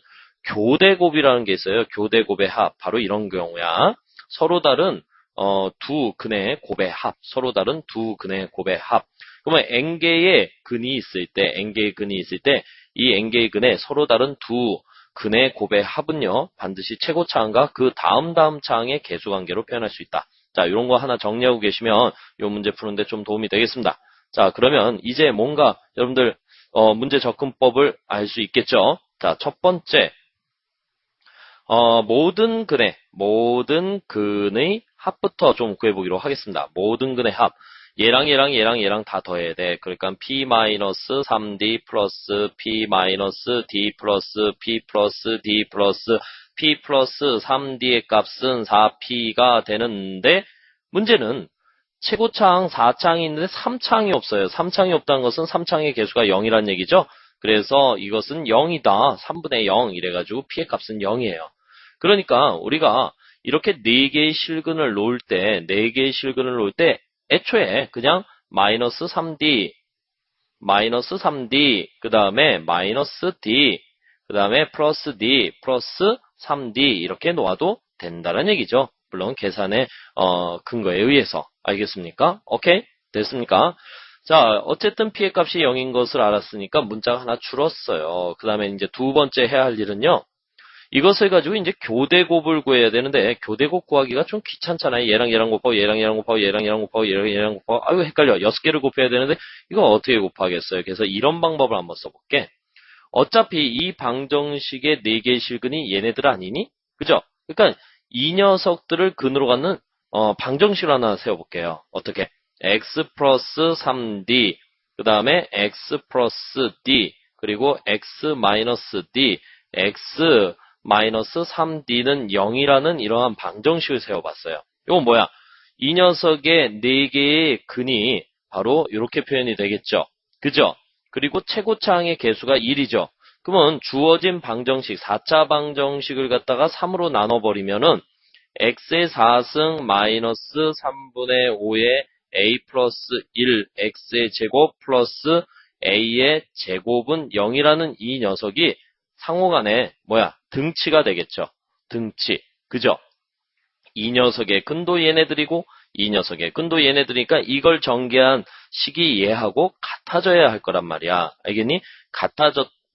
교대곱이라는 게 있어요. 교대곱의 합, 바로 이런 경우야. 서로 다른 두 근의 곱의 합, 그러면 n개의 근이 있을 때, 이 n개의 근에 서로 다른 두 근의 곱의 합은요, 반드시 최고차항과 그 다음 차항의 계수관계로 표현할 수 있다. 자, 이런 거 하나 정리하고 계시면 이 문제 푸는데 좀 도움이 되겠습니다. 자, 그러면 이제 뭔가 여러분들 문제 접근법을 알 수 있겠죠? 자, 첫 번째, 모든 근의 합부터 좀 구해보기로 하겠습니다. 모든 근의 합. 얘랑 다 더해야 돼. 그러니까 p-3d 플러스 p-d 플러스 p 플러스 d 플러스 p 플러스 3d의 값은 4p가 되는데 문제는 최고차항 4차항이 있는데 3차항이 없어요. 3차항이 없다는 것은 3차항의 개수가 0이란 얘기죠. 그래서 이것은 0이다. 3분의 0 이래가지고 p의 값은 0이에요. 그러니까 우리가 이렇게 4개의 실근을 놓을 때, 4개의 실근을 놓을 때, 애초에 그냥 마이너스 3D, 그 다음에 마이너스 D, 그 다음에 플러스 D, 플러스 3D 이렇게 놓아도 된다는 얘기죠. 물론 계산의 근거에 의해서. 알겠습니까? 오케이? 됐습니까? 자, 어쨌든 P의 값이 0인 것을 알았으니까 문자가 하나 줄었어요. 그 다음에 이제 두 번째 해야 할 일은요. 이것을 가지고 이제 교대곱을 구해야 되는데 교대곱 구하기가 좀 귀찮잖아요. 얘랑 곱하고 얘랑 곱하고 얘랑 곱하고 얘랑 곱하고 아유 헷갈려. 6개를 곱해야 되는데 이거 어떻게 곱하겠어요. 그래서 이런 방법을 한번 써볼게. 어차피 이 방정식의 4개의 실근이 얘네들 아니니? 그죠? 그러니까 이 녀석들을 근으로 갖는 방정식을 하나 세워볼게요. 어떻게? x 플러스 3d 그 다음에 x 플러스 d 그리고 x 마이너스 d x 마이너스 3d는 0이라는 이러한 방정식을 세워봤어요. 이건 뭐야? 이 녀석의 4개의 근이 바로 이렇게 표현이 되겠죠. 그죠? 그리고 최고차항의 개수가 1이죠. 그러면 주어진 방정식, 4차 방정식을 갖다가 3으로 나눠버리면은 x의 4승 마이너스 3분의 5의 a 플러스 1 x의 제곱 플러스 a의 제곱은 0이라는 이 녀석이 상호간에 뭐야? 등치가 되겠죠. 등치. 그죠? 이 녀석의 근도 얘네들이고 이 녀석의 근도 얘네들이니까 이걸 전개한 식이 얘하고 같아져야 할 거란 말이야. 알겠니?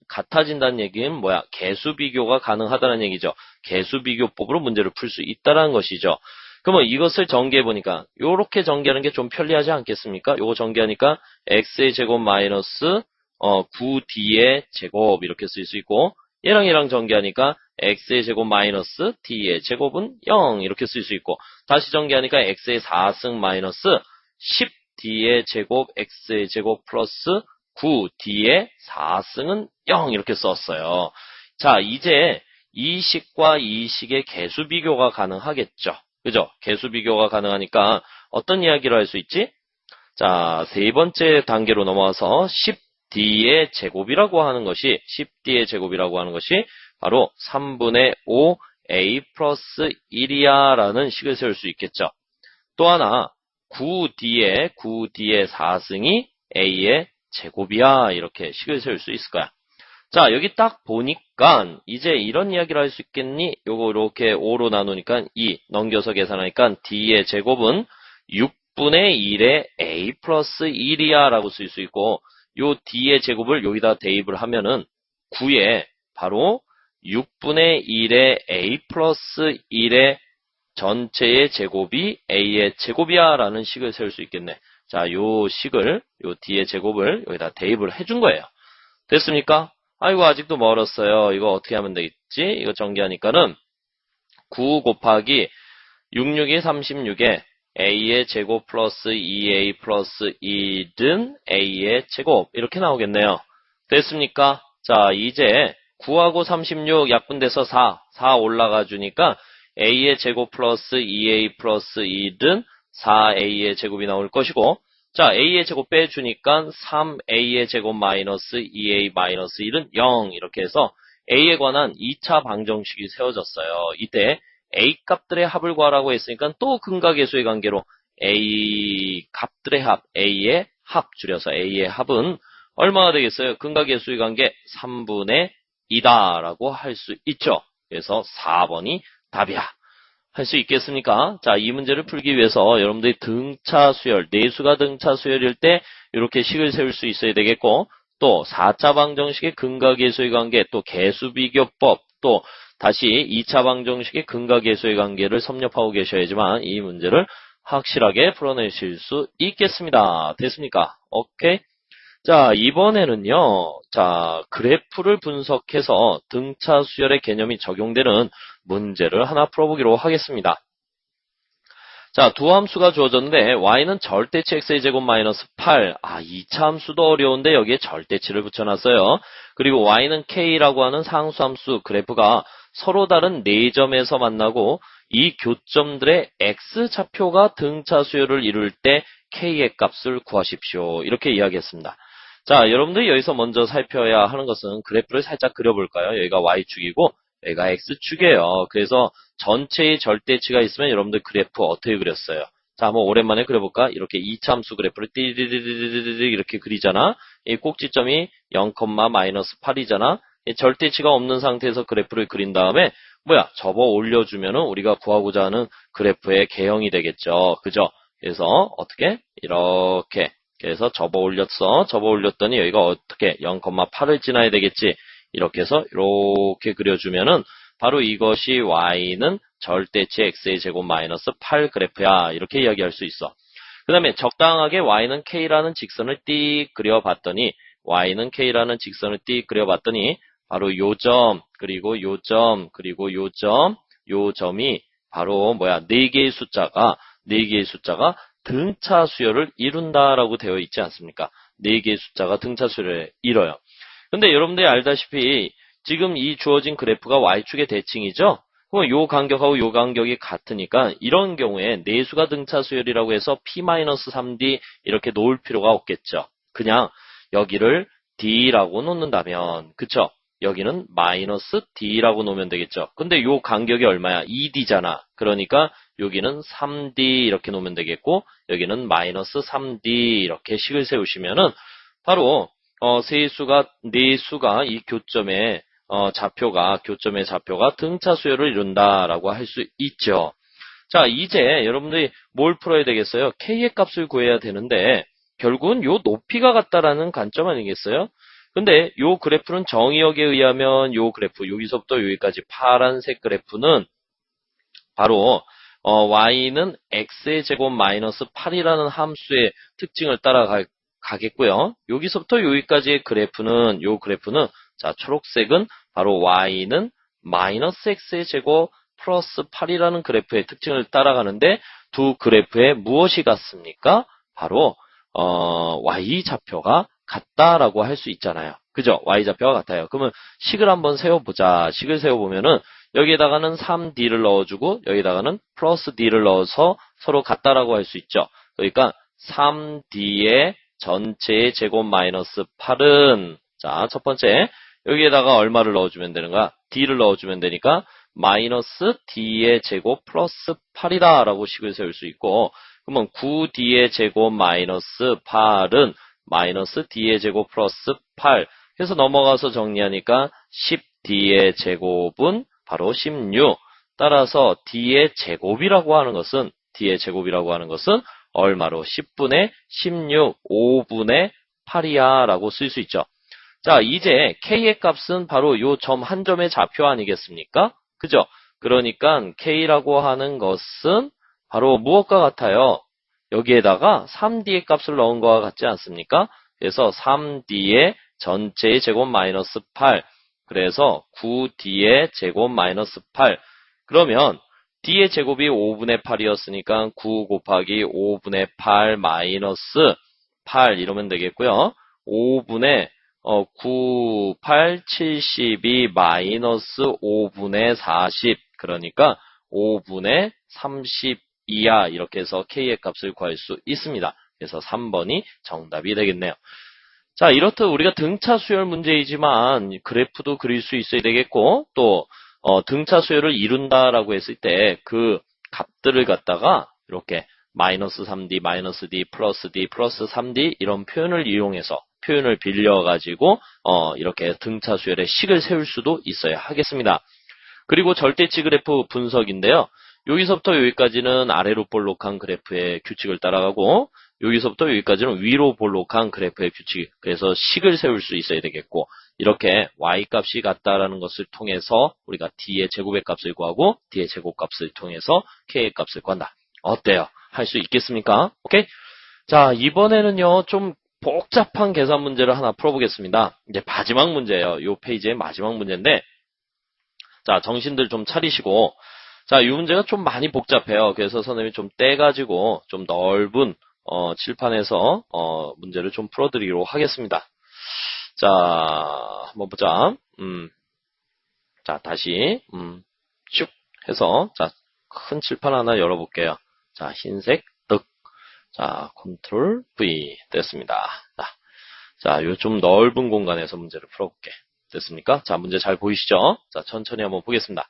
같아진다는 얘기는 뭐야? 개수 비교가 가능하다는 얘기죠. 개수 비교법으로 문제를 풀 수 있다는 것이죠. 그러면 이것을 전개해보니까 요렇게 전개하는 게 좀 편리하지 않겠습니까? 요거 전개하니까 x의 제곱 마이너스 9d의 제곱 이렇게 쓸 수 있고 얘랑 전개하니까 x의 제곱 마이너스 d의 제곱은 0 이렇게 쓸 수 있고 다시 전개하니까 x의 4승 마이너스 10d의 제곱 x의 제곱 플러스 9d의 4승은 0 이렇게 썼어요. 자, 이제 이 식과 이 식의 개수 비교가 가능하겠죠. 그죠? 개수 비교가 가능하니까 어떤 이야기를 할 수 있지? 자, 세 번째 단계로 넘어와서 10d의 제곱이라고 하는 것이 10d의 제곱이라고 하는 것이 바로 3분의 5 a 플러스 1이야 라는 식을 세울 수 있겠죠. 또 하나 9d의 4승이 a의 제곱이야 이렇게 식을 세울 수 있을 거야. 자, 여기 딱 보니까 이제 이런 이야기를 할 수 있겠니? 요거 이렇게 5로 나누니까 2 넘겨서 계산하니까 d의 제곱은 6분의 1의 a 플러스 1이야 라고 쓸 수 있고 요 d의 제곱을 여기다 대입을 하면은 9에 바로 6분의 1의 a 플러스 1의 전체의 제곱이 a의 제곱이야 라는 식을 세울 수 있겠네. 자, 요 식을, 요 d의 제곱을 여기다 대입을 해준 거예요. 됐습니까? 아이고, 아직도 멀었어요. 이거 어떻게 하면 되겠지? 이거 전개하니까는 9 곱하기 66이 36에 a의 제곱 플러스 2a 플러스 1은 a의 제곱 이렇게 나오겠네요. 됐습니까? 자, 이제 9하고 36 약분돼서 4 올라가 주니까 a의 제곱 플러스 2a 플러스 1은 4a의 제곱이 나올 것이고 자, a의 제곱 빼주니까 3a의 제곱 마이너스 2a 마이너스 1은 0 이렇게 해서 a에 관한 2차 방정식이 세워졌어요. 이때 a 값들의 합을 구하라고 했으니까 또 근각계수의 관계로 a 값들의 합, a의 합 줄여서 a의 합은 얼마가 되겠어요? 근각계수의 관계 3분의 2다라고 할 수 있죠. 그래서 4번이 답이야. 할 수 있겠습니까? 자, 이 문제를 풀기 위해서 여러분들이 등차 수열, 내수가 등차 수열일 때 이렇게 식을 세울 수 있어야 되겠고 또 4차 방정식의 근각계수의 관계, 또 개수비교법, 또 다시 2차 방정식의 근각계수의 관계를 섭렵하고 계셔야지만 이 문제를 확실하게 풀어내실 수 있겠습니다. 됐습니까? 오케이? 자, 이번에는요, 자, 그래프를 분석해서 등차 수열의 개념이 적용되는 문제를 하나 풀어보기로 하겠습니다. 자, 두 함수가 주어졌는데, y는 절대치 x의 제곱 마이너스 8. 아, 2차 함수도 어려운데 여기에 절대치를 붙여놨어요. 그리고 y는 k라고 하는 상수함수 그래프가 서로 다른 4점에서 만나고, 이 교점들의 x좌표가 등차 수열을 이룰 때 k의 값을 구하십시오. 이렇게 이야기했습니다. 자, 여러분들이 여기서 먼저 살펴야 하는 것은 그래프를 살짝 그려볼까요? 여기가 y축이고 여기가 X축이에요. 그래서 전체의 절대치가 있으면 여러분들 그래프 어떻게 그렸어요? 자, 한번 오랜만에 그려볼까? 이렇게 이차함수 그래프를 띠리리리리리리 이렇게 그리잖아. 이 꼭지점이 0,-8이잖아. 절대치가 없는 상태에서 그래프를 그린 다음에 뭐야? 접어 올려주면은 우리가 구하고자 하는 그래프의 개형이 되겠죠. 그죠? 그래서 어떻게? 이렇게. 그래서 접어 올렸어. 접어 올렸더니 여기가 어떻게? 0,8을 지나야 되겠지. 이렇게 해서 이렇게 그려주면은 바로 이것이 y는 절대치 x의 제곱 마이너스 8 그래프야. 이렇게 이야기할 수 있어. 그 다음에 적당하게 y는 k라는 직선을 띡 그려봤더니 y는 k라는 직선을 띡 그려봤더니 바로 요점 그리고 요점 그리고 요점 요 점이 바로 뭐야? 네 개의 숫자가 등차 수열을 이룬다라고 되어 있지 않습니까? 네 개의 숫자가 등차 수열을 이뤄요. 근데 여러분들이 알다시피 지금 이 주어진 그래프가 y축의 대칭이죠? 그럼 요 간격하고 요 간격이 같으니까 이런 경우에 내수가 등차 수열이라고 해서 p-3d 이렇게 놓을 필요가 없겠죠. 그냥 여기를 d라고 놓는다면 그쵸? 여기는 마이너스 d라고 놓으면 되겠죠. 근데 요 간격이 얼마야? 2d잖아. 그러니까 여기는 3d 이렇게 놓으면 되겠고 여기는 마이너스 3d 이렇게 식을 세우시면은 바로 내수가 이 교점의 교점의 좌표가 등차 수열을 이룬다라고 할 수 있죠. 자, 이제 여러분들이 뭘 풀어야 되겠어요? k의 값을 구해야 되는데 결국은 요 높이가 같다라는 관점 아니겠어요? 근데 요 그래프는 정의역에 의하면 요 그래프 여기서부터 여기까지 파란색 그래프는 바로 y는 x의 제곱 마이너스 8이라는 함수의 특징을 따라가겠고요. 여기서부터 여기까지의 그래프는 자, 초록색은 바로 y는 마이너스 x의 제곱 플러스 8이라는 그래프의 특징을 따라가는데 두 그래프에 무엇이 같습니까? 바로 y좌표가 같다라고 할 수 있잖아요. 그죠? y좌표가 같아요. 그러면 식을 한번 세워보자. 식을 세워보면은 여기에다가는 3d를 넣어주고 여기다가는 플러스 d를 넣어서 서로 같다라고 할 수 있죠. 그러니까 3d의 전체의 제곱 마이너스 8은 자, 첫 번째 여기에다가 얼마를 넣어주면 되는가? d를 넣어주면 되니까 마이너스 d의 제곱 플러스 8이다 라고 식을 세울 수 있고 그러면 9d의 제곱 마이너스 8은 마이너스 d의 제곱 플러스 8 해서 넘어가서 정리하니까 10d의 제곱은 바로 16 따라서 d의 제곱이라고 하는 것은 얼마로? 10분의 16 5분의 8이야 라고 쓸 수 있죠. 자, 이제 k의 값은 바로 요 점 한 점의 좌표 아니겠습니까? 그죠? 그러니까 k라고 하는 것은 바로 무엇과 같아요? 여기에다가 3d의 값을 넣은 것과 같지 않습니까? 그래서 3d의 전체의 제곱 마이너스 8 그래서 9d의 제곱 마이너스 8 그러면 d의 제곱이 5분의 8이었으니까 9 곱하기 5분의 8 마이너스 8 이러면 되겠고요. 5분의 9, 8, 72 마이너스 5분의 40 그러니까 5분의 32야 이렇게 해서 k의 값을 구할 수 있습니다. 그래서 3번이 정답이 되겠네요. 자, 이렇듯 우리가 등차 수열 문제이지만 그래프도 그릴 수 있어야 되겠고 또 등차 수열을 이룬다라고 했을 때 그 값들을 갖다가 이렇게 마이너스 3d, 마이너스 d, 플러스 d, 플러스 3d 이런 표현을 이용해서 표현을 빌려가지고 이렇게 등차 수열의 식을 세울 수도 있어야 하겠습니다. 그리고 절대치 그래프 분석인데요. 여기서부터 여기까지는 아래로 볼록한 그래프의 규칙을 따라가고 여기서부터 여기까지는 위로 볼록한 그래프의 규칙 그래서 식을 세울 수 있어야 되겠고 이렇게 y값이 같다라는 것을 통해서 우리가 d의 제곱의 값을 구하고 d의 제곱값을 통해서 k의 값을 구한다. 어때요? 할 수 있겠습니까? 오케이? 자, 이번에는요. 좀 복잡한 계산 문제를 하나 풀어보겠습니다. 이제 마지막 문제예요. 이 페이지의 마지막 문제인데 자, 정신들 좀 차리시고 자, 이 문제가 좀 많이 복잡해요. 그래서 선생님이 좀 떼가지고 좀 넓은 칠판에서 문제를 좀 풀어드리도록 하겠습니다. 자, 한번 보자. 자, 다시 쭉 해서 자, 큰 칠판 하나 열어볼게요. 자, 흰색 득. 자, 컨트롤 V 됐습니다. 자, 요 좀 넓은 공간에서 문제를 풀어볼게. 됐습니까? 자, 문제 잘 보이시죠? 자, 천천히 한번 보겠습니다.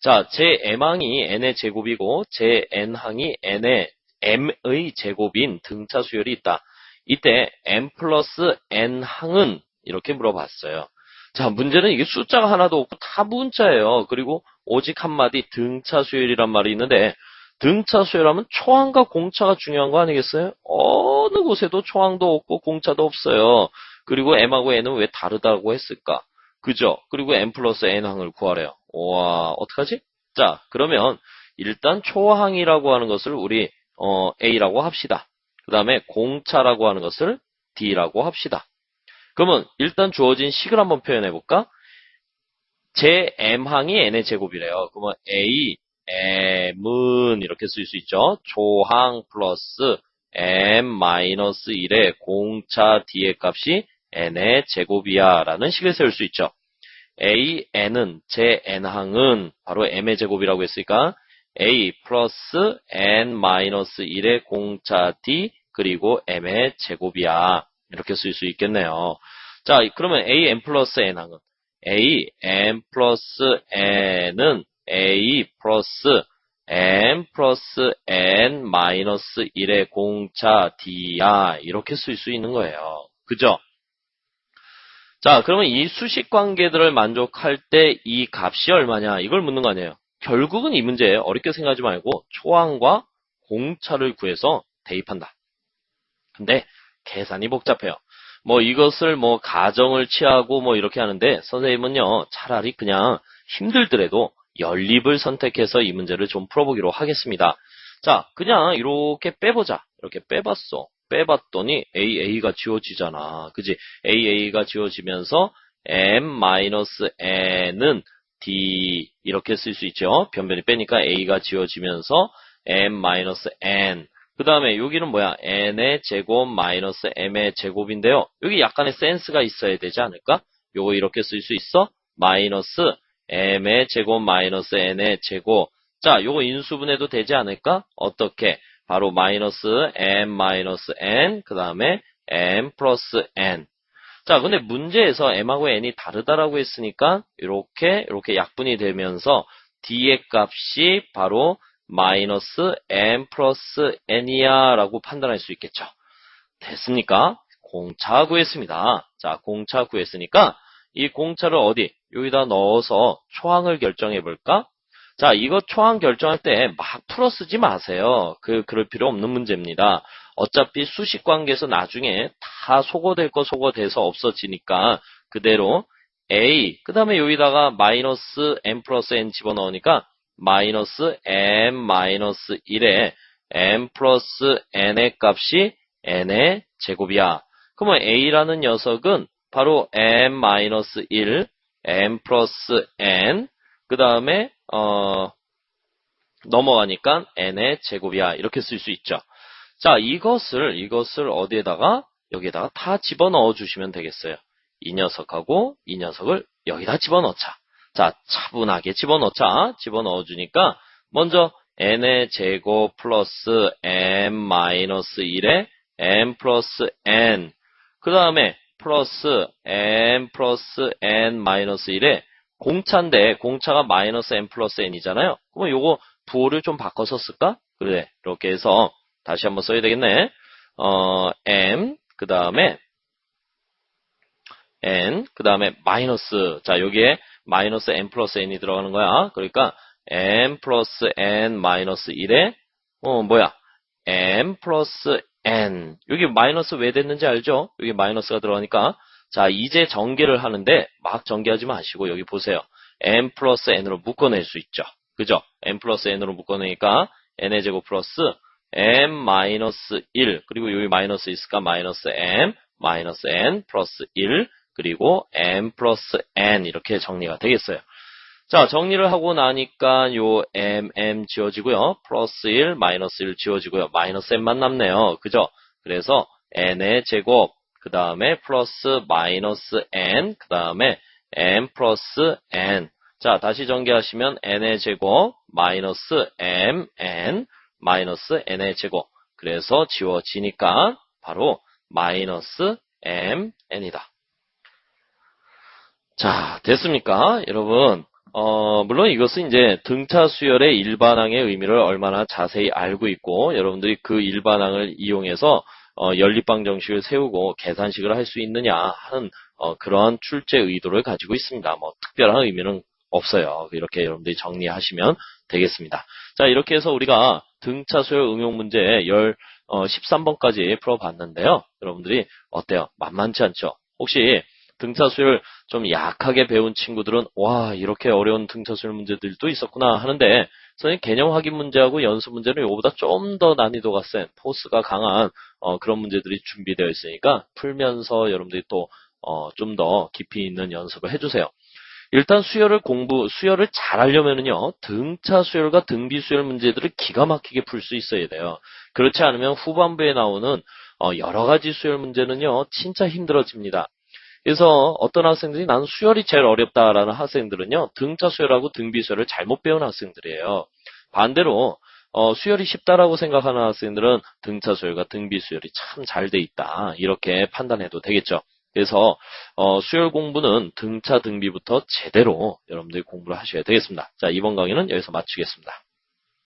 자, 제 m항이 n의 제곱이고 제 n항이 m의 제곱인 등차 수열이 있다. 이때 m 플러스 n항은 이렇게 물어봤어요. 자, 문제는 이게 숫자가 하나도 없고 다 문자예요. 그리고 오직 한마디 등차 수열이란 말이 있는데 등차 수열하면 초항과 공차가 중요한 거 아니겠어요? 어느 곳에도 초항도 없고 공차도 없어요. 그리고 m하고 n은 왜 다르다고 했을까? 그죠? 그리고 m 플러스 n항을 구하래요. 와, 어떡하지? 자, 그러면 일단 초항이라고 하는 것을 우리 A라고 합시다. 그 다음에 공차라고 하는 것을 D라고 합시다. 그러면 일단 주어진 식을 한번 표현해 볼까? 제 m항이 n의 제곱이래요. 그러면 A, m은 이렇게 쓸 수 있죠. 초항 플러스 m 마이너스 1의 공차 D의 값이 n의 제곱이야 라는 식을 세울 수 있죠. A, n은 제 n항은 바로 m의 제곱이라고 했으니까 A 플러스 n 마이너스 1의 공차 D 그리고 m의 제곱이야. 이렇게 쓸 수 있겠네요. 자, 그러면 A, m 플러스 n항은 A, m 플러스 n은 A 플러스 m 플러스 n 마이너스 1의 공차 D야. 이렇게 쓸 수 있는 거예요. 그죠? 자, 그러면 이 수식 관계들을 만족할 때 이 값이 얼마냐? 이걸 묻는 거 아니에요. 결국은 이 문제 어렵게 생각하지 말고 초항과 공차를 구해서 대입한다. 근데 계산이 복잡해요. 뭐 이것을 뭐 가정을 취하고 뭐 이렇게 하는데 선생님은요 차라리 그냥 힘들더라도 연립을 선택해서 이 문제를 좀 풀어보기로 하겠습니다. 자, 그냥 이렇게 빼보자. 이렇게 빼봤어. 빼봤더니 AA가 지워지잖아. 그지? AA가 지워지면서 M-N은 D 이렇게 쓸 수 있죠. 변변히 빼니까 A가 지워지면서 M-N 그 다음에 여기는 뭐야? n의 제곱 마이너스 m의 제곱인데요. 여기 약간의 센스가 있어야 되지 않을까? 요거 이렇게 쓸 수 있어? 마이너스 m의 제곱 마이너스 n의 제곱. 자, 요거 인수분해도 되지 않을까? 어떻게? 바로 마이너스 m 마이너스 n 그 다음에 m 플러스 n. 자, 근데 문제에서 m하고 n이 다르다라고 했으니까 이렇게 약분이 되면서 d의 값이 바로 마이너스 m 플러스 n이야 라고 판단할 수 있겠죠. 됐습니까? 공차 구했습니다. 자, 공차 구했으니까 이 공차를 어디? 여기다 넣어서 초항을 결정해 볼까? 자, 이거 초항 결정할 때 막 풀어 쓰지 마세요. 그럴 필요 없는 문제입니다. 어차피 수식 관계에서 나중에 다 소거될 거 소거돼서 없어지니까 그대로 A, 그 다음에 여기다가 마이너스 m 플러스 n 집어넣으니까 마이너스 m 마이너스 1에 m 플러스 n의 값이 n의 제곱이야. 그러면 a라는 녀석은 바로 m 마이너스 1, m 플러스 n, 그 다음에 넘어가니까 n의 제곱이야. 이렇게 쓸 수 있죠. 자, 이것을 어디에다가 여기에다가 다 집어넣어 주시면 되겠어요. 이 녀석하고 이 녀석을 여기다 집어넣자. 자, 차분하게 집어넣자. 집어넣어 주니까 먼저 n의 제곱 플러스 m 마이너스 1에 m 플러스 n 그 다음에 플러스 m 플러스 n 마이너스 1에 공차인데 공차가 마이너스 m 플러스 n이잖아요. 그러면 요거 부호를 좀 바꿔서 쓸까? 그래, 이렇게 해서 다시 한번 써야 되겠네. m 그 다음에 n 그 다음에 마이너스. 자, 여기에 마이너스 n 플러스 n이 들어가는 거야. 그러니까 m 플러스 n 마이너스 1에 m 플러스 n. 여기 마이너스 왜 됐는지 알죠? 여기 마이너스가 들어가니까. 자, 이제 전개를 하는데 막 전개하지 마시고 여기 보세요. m 플러스 n으로 묶어낼 수 있죠. 그죠? m 플러스 n으로 묶어내니까 n의 제곱 플러스 m 마이너스 1 그리고 여기 마이너스 있으니까 마이너스 m 마이너스 n 플러스 1 그리고 m 플러스 n 이렇게 정리가 되겠어요. 자, 정리를 하고 나니까 요 m 지워지고요. 플러스 1, 마이너스 1 지워지고요. 마이너스 n만 남네요. 그죠? 그래서 n의 제곱, 그 다음에 플러스 마이너스 n, 그 다음에 m 플러스 n. 자, 다시 전개하시면 n의 제곱, 마이너스 mn, 마이너스 n의 제곱. 그래서 지워지니까 바로 마이너스 mn이다. 자, 됐습니까? 여러분, 물론 이것은 이제 등차 수열의 일반항의 의미를 얼마나 자세히 알고 있고, 여러분들이 그 일반항을 이용해서, 연립방 정식을 세우고 계산식을 할 수 있느냐 하는, 그러한 출제 의도를 가지고 있습니다. 뭐, 특별한 의미는 없어요. 이렇게 여러분들이 정리하시면 되겠습니다. 자, 이렇게 해서 우리가 등차 수열 응용 문제 13번까지 풀어봤는데요. 여러분들이 어때요? 만만치 않죠? 혹시 등차 수열 좀 약하게 배운 친구들은 와 이렇게 어려운 등차수열 문제들도 있었구나 하는데 선생님 개념 확인 문제하고 연습 문제는 이거보다 좀 더 난이도가 센 포스가 강한 그런 문제들이 준비되어 있으니까 풀면서 여러분들이 또 좀 더 깊이 있는 연습을 해주세요. 일단 수열을 잘 하려면은요 등차 수열과 등비 수열 문제들을 기가 막히게 풀 수 있어야 돼요. 그렇지 않으면 후반부에 나오는 여러 가지 수열 문제는요 진짜 힘들어집니다. 그래서 어떤 학생들이 나는 수열이 제일 어렵다라는 학생들은요, 등차 수열하고 등비 수열을 잘못 배운 학생들이에요. 반대로, 수열이 쉽다라고 생각하는 학생들은 등차 수열과 등비 수열이 참 잘 돼 있다. 이렇게 판단해도 되겠죠. 그래서, 수열 공부는 등차 등비부터 제대로 여러분들이 공부를 하셔야 되겠습니다. 자, 이번 강의는 여기서 마치겠습니다.